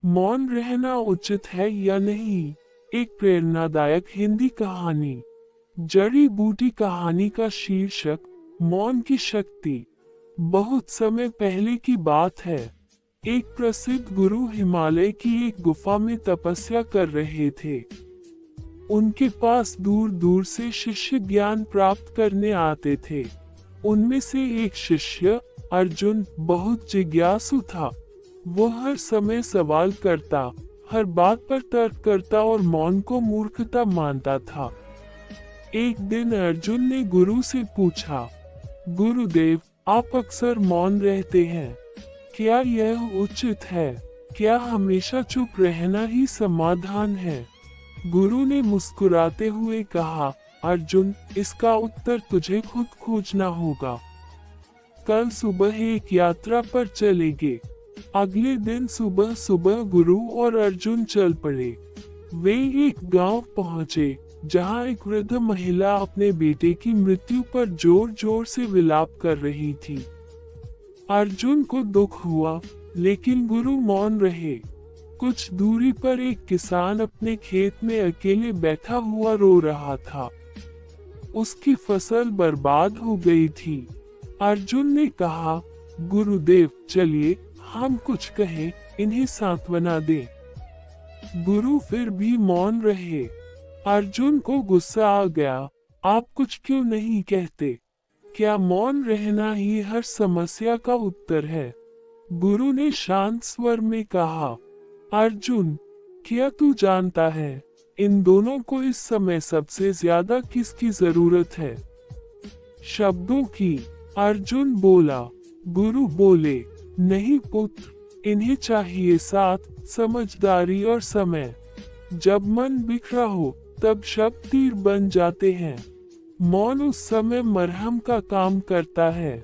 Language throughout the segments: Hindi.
मौन रहना उचित है या नहीं। एक प्रेरणादायक हिंदी कहानी। जड़ी बूटी कहानी का शीर्षक मौन की शक्ति। बहुत समय पहले की बात है। एक प्रसिद्ध गुरु हिमालय की एक गुफा में तपस्या कर रहे थे। उनके पास दूर दूर से शिष्य ज्ञान प्राप्त करने आते थे। उनमें से एक शिष्य अर्जुन बहुत जिज्ञासु था। वो हर समय सवाल करता, हर बात पर तर्क करता और मौन को मूर्खता मानता था। एक दिन अर्जुन ने गुरु से पूछा, गुरुदेव, आप अक्सर मौन रहते हैं, क्या यह उचित है? क्या हमेशा चुप रहना ही समाधान है? गुरु ने मुस्कुराते हुए कहा, अर्जुन, इसका उत्तर तुझे खुद खोजना होगा। कल सुबह एक यात्रा पर चलेंगे। अगले दिन सुबह सुबह गुरु और अर्जुन चल पड़े। वे एक गांव पहुंचे, जहां एक वृद्ध महिला अपने बेटे की मृत्यु पर जोर जोर से विलाप कर रही थी। अर्जुन को दुख हुआ, लेकिन गुरु मौन रहे। कुछ दूरी पर एक किसान अपने खेत में अकेले बैठा हुआ रो रहा था। उसकी फसल बर्बाद हो गई थी। अर्जुन ने कहा, गुरुदेव, चलिए हम कुछ कहें, इन्हें सांत्वना दें। गुरु फिर भी मौन रहे। अर्जुन को गुस्सा आ गया, आप कुछ क्यों नहीं कहते? क्या मौन रहना ही हर समस्या का उत्तर है? गुरु ने शांत स्वर में कहा, अर्जुन, क्या तू जानता है, इन दोनों को इस समय सबसे ज्यादा किसकी जरूरत है? शब्दों की। अर्जुन बोला। गुरु बोले, नहीं पुत्र, इन्हें चाहिए साथ, समझदारी और समय। जब मन बिखरा हो, तब शब्द तीर बन जाते हैं। मौन उस समय मरहम का काम करता है।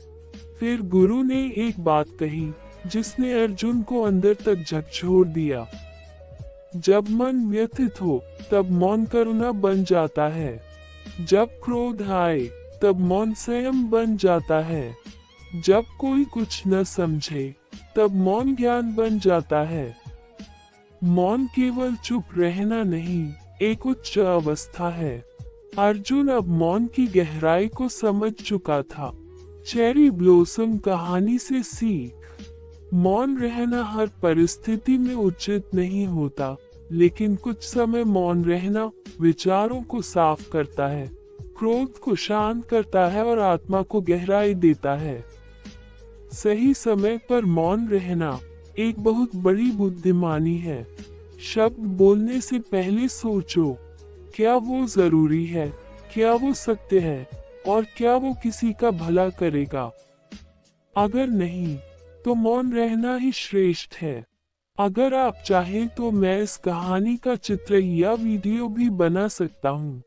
फिर गुरु ने एक बात कही, जिसने अर्जुन को अंदर तक झकझोर दिया। जब मन व्यथित हो, तब मौन करुणा बन जाता है। जब क्रोध आए, तब मौन संयम बन जाता है। जब कोई कुछ न समझे, तब मौन ज्ञान बन जाता है। मौन केवल चुप रहना नहीं, एक उच्च अवस्था है। अर्जुन अब मौन की गहराई को समझ चुका था। चेरी ब्लॉसम कहानी से सीख। मौन रहना हर परिस्थिति में उचित नहीं होता, लेकिन कुछ समय मौन रहना विचारों को साफ करता है, क्रोध को शांत करता है और आत्मा को गहराई देता है। सही समय पर मौन रहना एक बहुत बड़ी बुद्धिमानी है। शब्द बोलने से पहले सोचो, क्या वो जरूरी है, क्या वो सत्य है, और क्या वो किसी का भला करेगा? अगर नहीं, तो मौन रहना ही श्रेष्ठ है। अगर आप चाहें तो मैं इस कहानी का चित्र या वीडियो भी बना सकता हूँ।